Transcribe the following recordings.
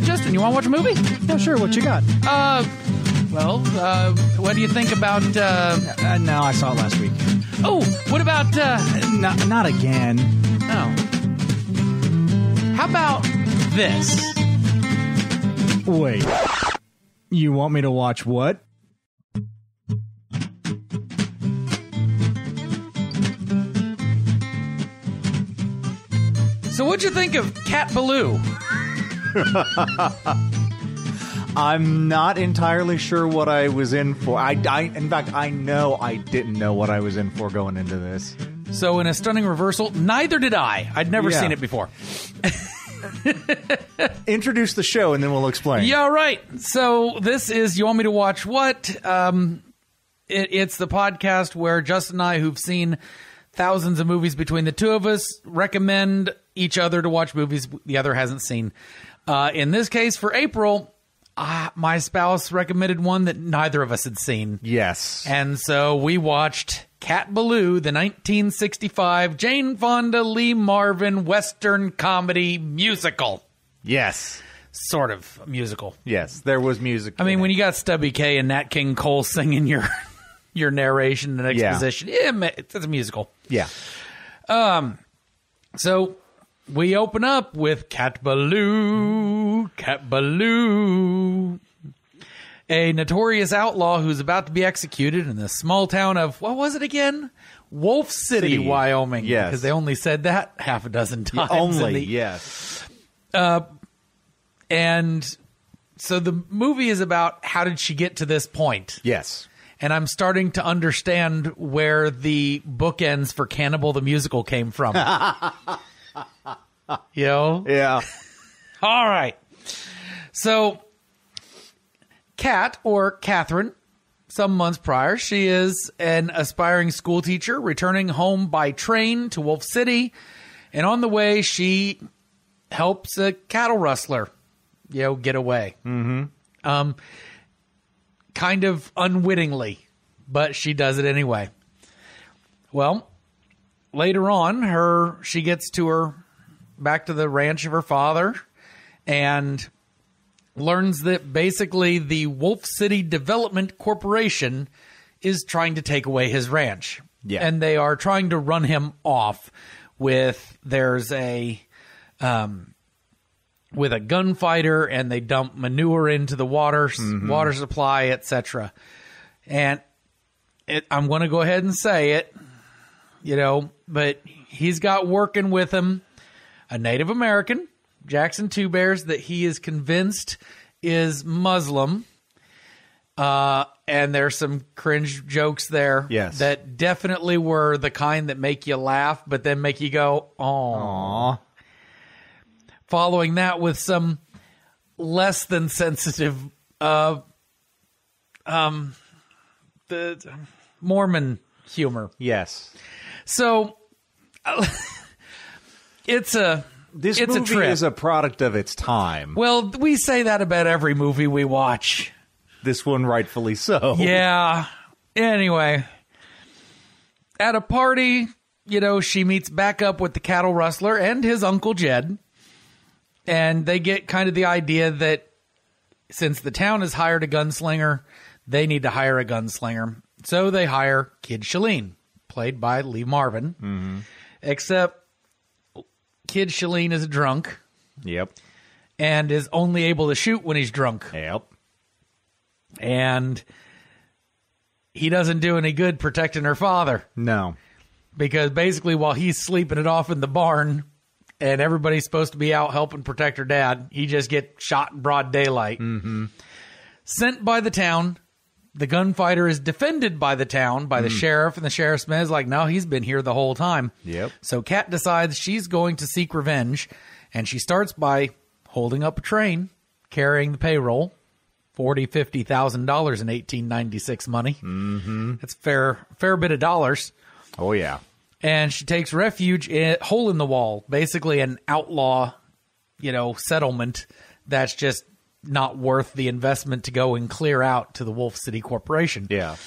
Justin, you want to watch a movie? Yeah, sure. What you got? What do you think about... No, I saw it last week. Oh, what about... Not again. Oh. How about this? Wait. You want me to watch what? So what'd you think of Cat Ballou? I'm not entirely sure what I was in for. In fact, I know I didn't know what I was in for going into this. So in a stunning reversal, neither did I. I'd never seen it before. Introduce the show and then we'll explain. Yeah, right. So this is You Want Me to Watch What? It's the podcast where Justin and I, who've seen thousands of movies between the two of us, recommend each other to watch movies the other hasn't seen. In this case, for April, my spouse recommended one that neither of us had seen. Yes. And so we watched Cat Ballou, the 1965 Jane Fonda, Lee Marvin Western comedy musical. Yes. Sort of a musical. Yes, there was music. I mean, when you got Stubby K and Nat King Cole singing your narration and exposition, it's a musical. Yeah. So we open up with Cat Ballou, Cat Ballou, a notorious outlaw who's about to be executed in the small town of, what was it again? Wolf City, Wyoming. Yes. Because they only said that half a dozen times. Yes. And so the movie is about how did she get to this point? Yes. And I'm starting to understand where the bookends for Cannibal the Musical came from. You know? Yeah. All right. So, Kat, or Catherine, some months prior, she is an aspiring school teacher returning home by train to Wolf City. And on the way, she helps a cattle rustler, get away. Mm-hmm. Kind of unwittingly, but she does it anyway. Well, later on, she gets back to the ranch of her father and learns that basically the Wolf City Development Corporation is trying to take away his ranch. Yeah. And they are trying to run him off there's a gunfighter, and they dump manure into the water supply, etc. And I'm going to go ahead and say it, but he's got working with him a Native American, Jackson Two Bears, that he is convinced is Muslim. And there's some cringe jokes there that definitely were the kind that make you laugh, but then make you go, "Aww." Following that with some less than sensitive the Mormon humor. Yes. So this movie is a product of its time. Well, we say that about every movie we watch. This one rightfully so. Yeah. Anyway, at a party, she meets back up with the cattle rustler and his Uncle Jed. And they get kind of the idea that since the town has hired a gunslinger, they need to hire a gunslinger. So they hire Kid Shalene, played by Lee Marvin. Mm-hmm. Except Kid Shalene is a drunk. Yep. And is only able to shoot when he's drunk. Yep. And he doesn't do any good protecting her father. No. Because basically while he's sleeping it off in the barn and everybody's supposed to be out helping protect her dad, he just gets shot in broad daylight. Mm-hmm. Sent by the town. The gunfighter is defended by the town, by the sheriff, and the sheriff's man is like, no, he's been here the whole time. Yep. So Kat decides she's going to seek revenge, and she starts by holding up a train, carrying the payroll, $40,000, $50,000 in 1896 money. Mm-hmm. That's a fair bit of dollars. Oh, yeah. And she takes refuge in Hole in the Wall, basically an outlaw, settlement that's just not worth the investment to go and clear out to the Wolf City Corporation. Yeah.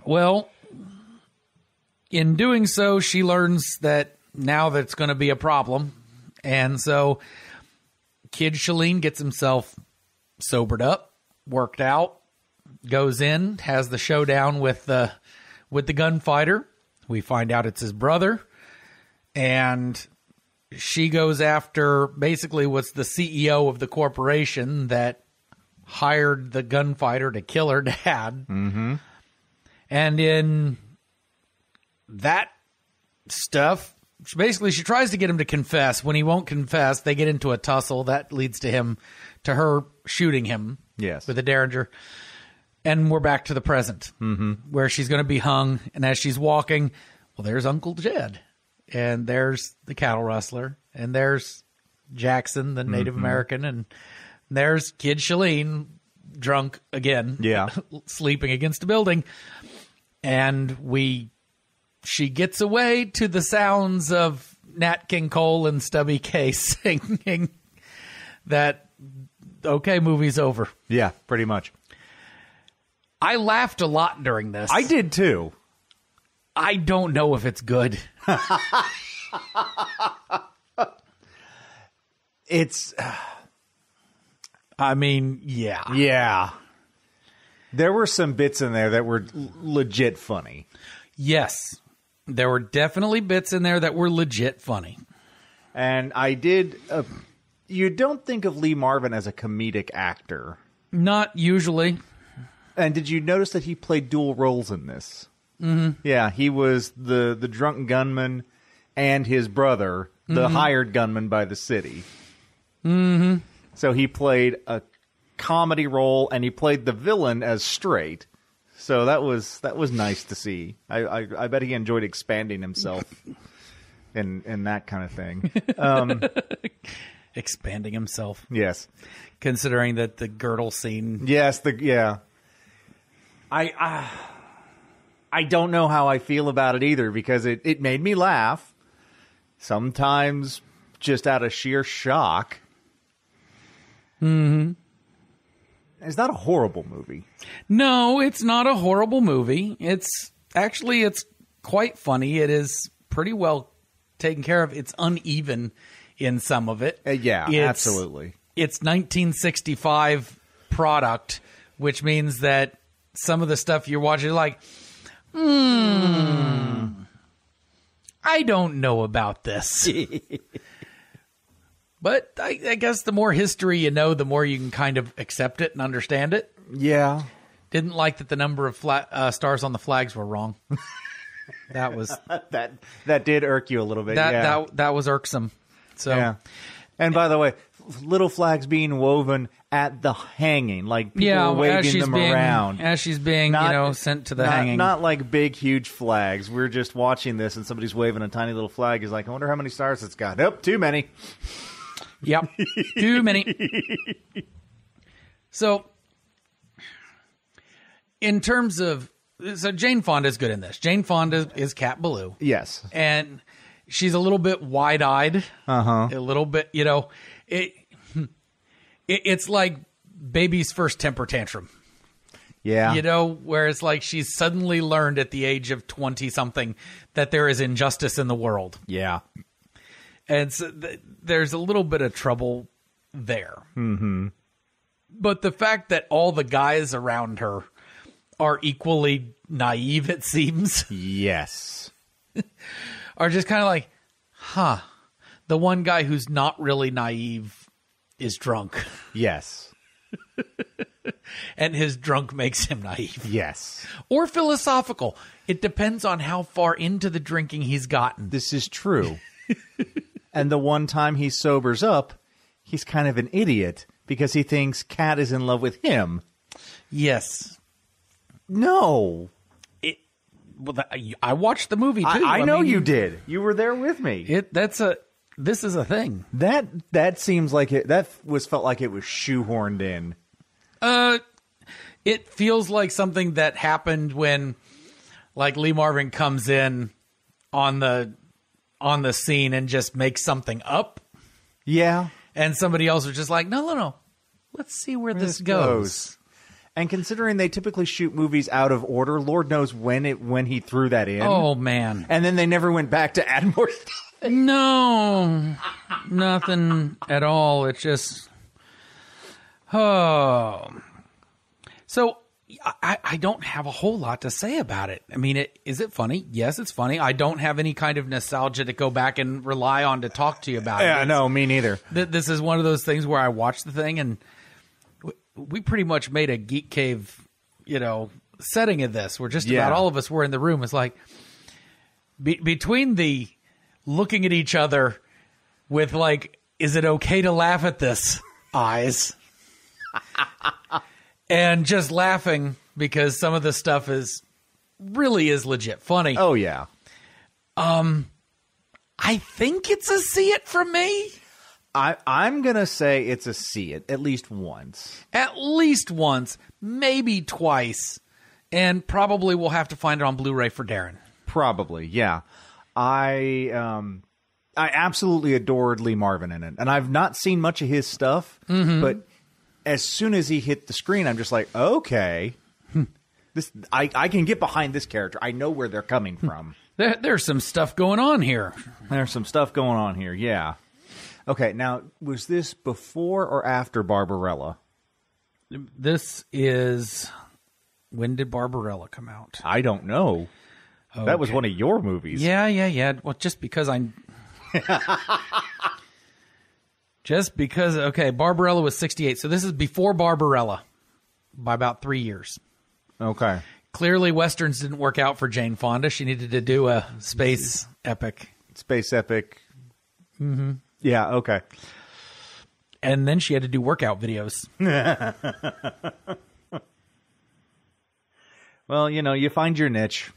Well, in doing so, she learns that now that's going to be a problem. And so Kid Shalene gets himself sobered up, worked out, goes in, has the showdown with the gunfighter. We find out it's his brother, and she goes after basically what's the CEO of the corporation that hired the gunfighter to kill her dad. Mm-hmm. And in that stuff, she tries to get him to confess. When he won't confess, they get into a tussle that leads to her shooting him. Yes. With a Derringer. And we're back to the present, where she's going to be hung. And as she's walking, well, there's Uncle Jed, and there's the cattle rustler, and there's Jackson, the Native American, and there's Kid Shalene, drunk again, sleeping against a building. And she gets away to the sounds of Nat King Cole and Stubby K singing that, okay, movie's over. Yeah, pretty much. I laughed a lot during this. I did too. I don't know if it's good. It's... I mean, yeah. Yeah. There were some bits in there that were legit funny. Yes. There were definitely bits in there that were legit funny. And I did... you don't think of Lee Marvin as a comedic actor. Not usually. And did you notice that he played dual roles in this? Mm-hmm. Yeah, he was the drunk gunman and his brother, the hired gunman by the city. Mm-hmm. So he played a comedy role, and he played the villain as straight. So that was nice to see. I bet he enjoyed expanding himself in that kind of thing. Expanding himself. Yes. Considering that the girdle scene. Yes, I don't know how I feel about it either, because it made me laugh. Sometimes just out of sheer shock. Mm-hmm. It's not a horrible movie. No, it's not a horrible movie. It's quite funny. It is pretty well taken care of. It's uneven in some of it. Absolutely. It's 1965 product, which means that some of the stuff you're watching, you're like, I don't know about this. But I guess the more history you know, the more you can kind of accept it and understand it. Yeah. Didn't like that the number of stars on the flags were wrong. That was that did irk you a little bit. That was irksome. So, yeah. And by the way, little flags being woven at the hanging, like people waving them around as she's being sent to the hanging. Not like big, huge flags. We're just watching this, and somebody's waving a tiny little flag. He's like, I wonder how many stars it's got. Nope, too many. Yep, too many. So, in terms of... So, Jane Fonda is good in this. Jane Fonda is Cat Ballou. Yes. And she's a little bit wide-eyed. Uh-huh. A little bit, it's like baby's first temper tantrum. Yeah. Where it's like she's suddenly learned at the age of 20-something that there is injustice in the world. Yeah. And so there's a little bit of trouble there. Mm-hmm. But the fact that all the guys around her are equally naive, it seems. Yes. Are just kind of like, the one guy who's not really naive is drunk. Yes. And his drunk makes him naive. Yes. Or philosophical. It depends on how far into the drinking he's gotten. This is true. And the one time he sobers up, he's kind of an idiot because he thinks Cat is in love with him. Yes. No. I watched the movie, too. I know you did. You were there with me. This is a thing. That seems like it. Felt like it was shoehorned in. It feels like something that happened when, like, Lee Marvin comes in on the scene and just makes something up. Yeah. And somebody else was just like, no. Let's see where this goes. And considering they typically shoot movies out of order, Lord knows when he threw that in. Oh, man. And then they never went back to add more stuff. No, nothing at all. It's just, oh. So I don't have a whole lot to say about it. I mean, is it funny? Yes, it's funny. I don't have any kind of nostalgia to go back and rely on to talk to you about it. Yeah, no, me neither. This is one of those things where I watched the thing and we pretty much made a Geek Cave, setting of this where just about all of us were in the room. It's like between the looking at each other with like, is it okay to laugh at this eyes? And just laughing because some of the stuff really is legit funny. Oh, yeah. I think it's a see it from me. I'm going to say it's a see it at least once. At least once, maybe twice. And probably we'll have to find it on Blu-ray for Darren. Probably, yeah. I absolutely adored Lee Marvin in it. And I've not seen much of his stuff, but as soon as he hit the screen, I'm just like, okay, I can get behind this character. I know where they're coming from. There's some stuff going on here. There's some stuff going on here, yeah. Okay, now, was this before or after Barbarella? This is... When did Barbarella come out? I don't know. Okay. That was one of your movies. Yeah. Well, just because okay, Barbarella was 68, so this is before Barbarella by about 3 years. Okay. Clearly, Westerns didn't work out for Jane Fonda. She needed to do a space epic. Space epic. Mm-hmm. Yeah, okay. And then she had to do workout videos. Well, you find your niche.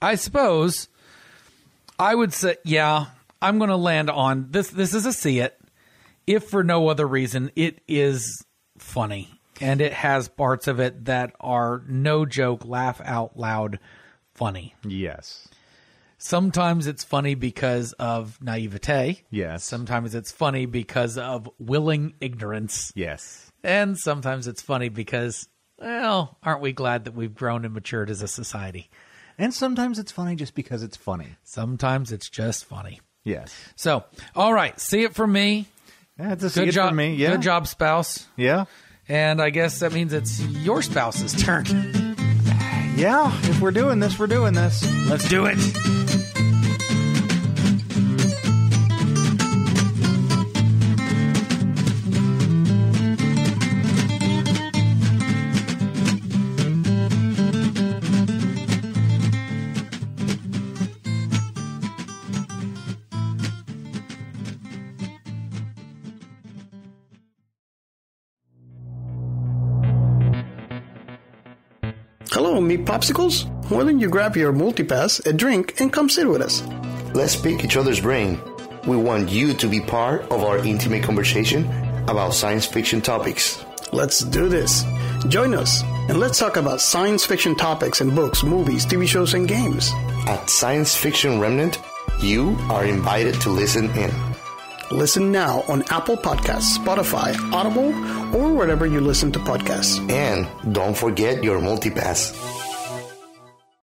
I suppose I would say, yeah, I'm going to land on this. This is a see it. If for no other reason, it is funny. And it has parts of it that are no joke, laugh out loud funny. Yes. Sometimes it's funny because of naivete. Yes. Sometimes it's funny because of willing ignorance. Yes. And sometimes it's funny because, well, aren't we glad that we've grown and matured as a society? And sometimes it's funny just because it's funny. Sometimes it's just funny. Yes. So, all right, see it from me. Yeah, it's a see it from me. Yeah. Good job, spouse. Yeah. And I guess that means it's your spouse's turn. Yeah, if we're doing this, we're doing this. Let's do it. Hello, meat popsicles. Why don't you grab your multipass, a drink, and come sit with us? Let's pick each other's brain. We want you to be part of our intimate conversation about science fiction topics. Let's do this. Join us, and let's talk about science fiction topics in books, movies, TV shows, and games. At Science Fiction Remnant, you are invited to listen in. Listen now on Apple Podcasts, Spotify, Audible, or wherever you listen to podcasts. And don't forget your multipass.